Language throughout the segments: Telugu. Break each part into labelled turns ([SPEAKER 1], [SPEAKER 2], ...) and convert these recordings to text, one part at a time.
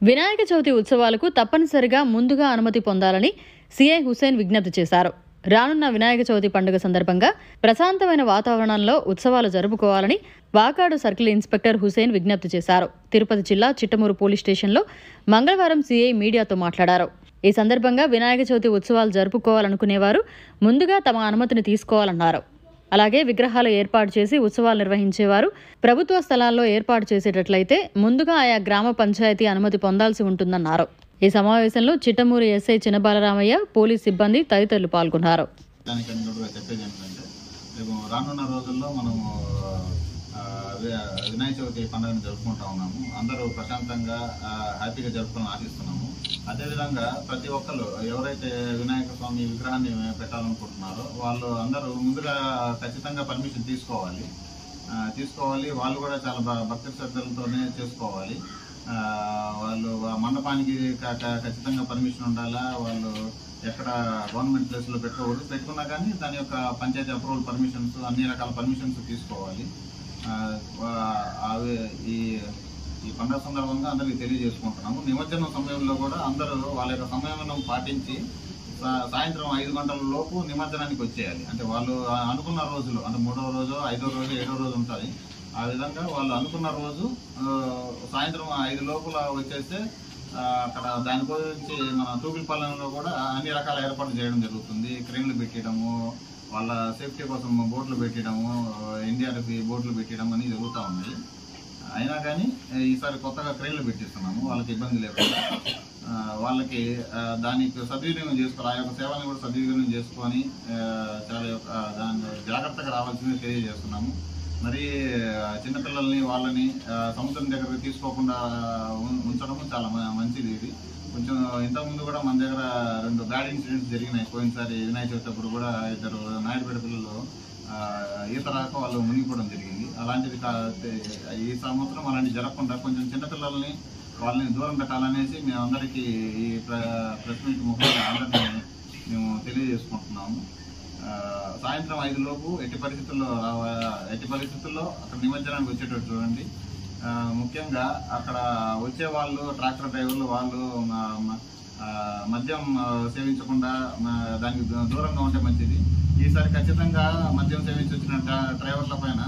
[SPEAKER 1] వినాయక చవితి ఉత్సవాలకు తప్పనిసరిగా ముందుగా అనుమతి పొందాలని సీఐ హుసేన్ విజ్ఞప్తి చేశారు. రానున్న వినాయక చవితి పండుగ సందర్భంగా ప్రశాంతమైన వాతావరణంలో ఉత్సవాలు జరుపుకోవాలని వాకాడు సర్కిల్ ఇన్స్పెక్టర్ హుసేన్ విజ్ఞప్తి చేశారు. తిరుపతి జిల్లా చిట్టమూరు పోలీస్ స్టేషన్లో మంగళవారం సీఐ మీడియాతో మాట్లాడారు. ఈ సందర్భంగా వినాయక చవితి ఉత్సవాలు జరుపుకోవాలనుకునేవారు ముందుగా తమ అనుమతిని తీసుకోవాలన్నారు. అలాగే విగ్రహాలు ఏర్పాటు చేసి ఉత్సవాలు నిర్వహించేవారు ప్రభుత్వ స్థలాల్లో ఏర్పాటు చేసేటట్లయితే ముందుగా ఆయా గ్రామ పంచాయతీ అనుమతి పొందాల్సి ఉంటుందన్నారు. ఈ సమావేశంలో చిట్టమూరు ఎస్ఐ చిన్నబాలరామయ్య, పోలీస్ సిబ్బంది తదితరులు పాల్గొన్నారు.
[SPEAKER 2] రానున్న రోజుల్లో మనము వినాయక చవితి పండుగను జరుపుకుంటా ఉన్నాము. అందరూ ప్రశాంతంగా హ్యాపీగా జరుపుకోవాలని ఆశిస్తున్నాము. అదేవిధంగా ప్రతి ఒక్కరు ఎవరైతే వినాయక స్వామి విగ్రహాన్ని పెట్టాలనుకుంటున్నారో వాళ్ళు అందరూ ముందుగా ఖచ్చితంగా పర్మిషన్ తీసుకోవాలి. వాళ్ళు కూడా చాలా భక్తి శ్రద్ధలతోనే చేసుకోవాలి. వాళ్ళు మండపానికి ఖచ్చితంగా పర్మిషన్ ఉండాలా. వాళ్ళు ఎక్కడ గవర్నమెంట్ ప్లేస్లో పెట్టుకోకూడదు. పెట్టుకున్నా కానీ దాని యొక్క పంచాయతీ అప్రూవల్ పర్మిషన్స్, అన్ని రకాల పర్మిషన్స్ తీసుకోవాలి. ఈ పండుగ సందర్భంగా అందరికీ తెలియజేసుకుంటున్నాము. నిమజ్జనం సమయంలో కూడా అందరూ వాళ్ళ యొక్క సమయం పాటించి సాయంత్రం 5 గంటల లోపు నిమజ్జనానికి వచ్చేయాలి. అంటే వాళ్ళు అనుకున్న రోజులు, అంటే 3వ రోజు, 5వ రోజు, 7వ రోజు ఉంటుంది. ఆ విధంగా వాళ్ళు అనుకున్న రోజు సాయంత్రం 5 లోపల వచ్చేస్తే అక్కడ దాని గురించి మన తూపిలపాలెంలో కూడా అన్ని రకాల ఏర్పాట్లు చేయడం జరుగుతుంది. క్రేన్లు పెట్టడము, వాళ్ళ సేఫ్టీ కోసం బోట్లు పెట్టడము, ఎన్డీఆర్ఎఫ్ బోట్లు పెట్టడం అని జరుగుతూ ఉన్నాయి. అయినా కానీ ఈసారి కొత్తగా క్రేన్లు పెట్టిస్తున్నాము. వాళ్ళకి ఇబ్బంది లేకుండా వాళ్ళకి దానికి సద్వినియోగం చేసుకోవాలి. ఆ యొక్క సేవలను కూడా సద్వినియోగం చేసుకొని చాలా దాన్ని జాగ్రత్తగా రావాల్సింది తెలియజేస్తున్నాము. మరి చిన్నపిల్లల్ని వాళ్ళని సముద్రం దగ్గరకు తీసుకోకుండా ఉంచడము చాలా మంచిది. ఇది కొంచెం ఇంతకుముందు కూడా మన దగ్గర 2 బ్యాడ్ ఇన్సిడెంట్స్ జరిగినాయి. పోయినసారి వినాయక చవితి అప్పుడు కూడా 2 నాయుడుపేట పిల్లలు ఈత రాక వాళ్ళు మునిగిపోవడం జరిగింది. అలాంటిది ఈ సంవత్సరం అలాంటివి జరగకుండా కొంచెం చిన్నపిల్లల్ని వాళ్ళని దూరం పెట్టాలనేసి మేమందరికీ ఈ ప్రెస్ మీట్ ముఖ్యంగా అందరినీ మేము తెలియజేసుకుంటున్నాము. సాయంత్రం 5 లోపు ఎట్టి పరిస్థితుల్లో అక్కడ నిమజ్జనానికి వచ్చేటట్టు చూడండి. ముఖ్యంగా అక్కడ వచ్చే వాళ్ళు, ట్రాక్టర్ డ్రైవర్లు, వాళ్ళు మద్యం సేవించకుండా దానికి దూరంగా ఉంటే మంచిది. ఈసారి ఖచ్చితంగా మద్యం సేవించి వచ్చిన డ్రైవర్ల పైన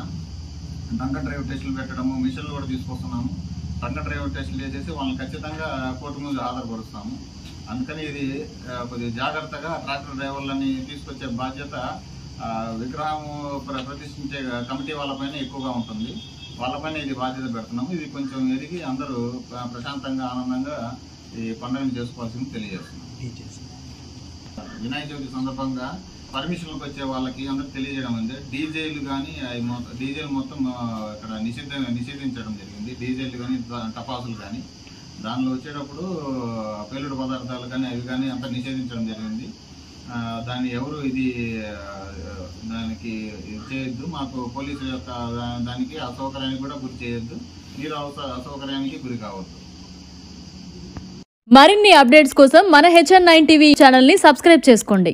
[SPEAKER 2] డ్రంక్ డ్రైవర్ టెస్టులు పెట్టడము, మిషన్లు కూడా తీసుకొస్తున్నాము. డ్రంక్ డ్రైవర్ టెస్టులు చేసేసి వాళ్ళని ఖచ్చితంగా కోర్టు ముందు హాజరుపరుస్తాము. అందుకని ఇది కొద్దిగా జాగ్రత్తగా ట్రాక్టర్ డ్రైవర్లని తీసుకొచ్చే బాధ్యత విగ్రహం ప్రతిష్ఠించే కమిటీ వాళ్ళపైన ఎక్కువగా ఉంటుంది. వాళ్ళపైన ఇది బాధ్యత పెడుతున్నాము. ఇది కొంచెం ఎదిగి అందరూ ప్రశాంతంగా, ఆనందంగా ఈ పండుగను చేసుకోవాల్సింది తెలియజేస్తున్నాం. వినాయక చవితి సందర్భంగా పర్మిషన్లకు వచ్చే వాళ్ళకి అందరికి తెలియజేయడం ఉంది. డీజేలు కానీ డీజేలు మొత్తం ఇక్కడ నిషేధించడం జరిగింది. డీజేలు కానీ, టపాసులు కానీ, దానిలో వచ్చేటప్పుడు పేలుడు పదార్థాలు కానీ అవి కానీ అంతా నిషేధించడం జరిగింది. దాన్ని ఎవరు దానికి చేయొద్దు. మాకు పోలీసుల యొక్క దానికి అసౌకర్యానికి కూడా గురి చేయొద్దు. మీరు అసౌకర్యానికి గురి కావద్దు.
[SPEAKER 1] మరిన్ని అప్డేట్స్ కోసం మన HN9 టీవీ ఛానల్ని సబ్స్క్రైబ్ చేసుకోండి.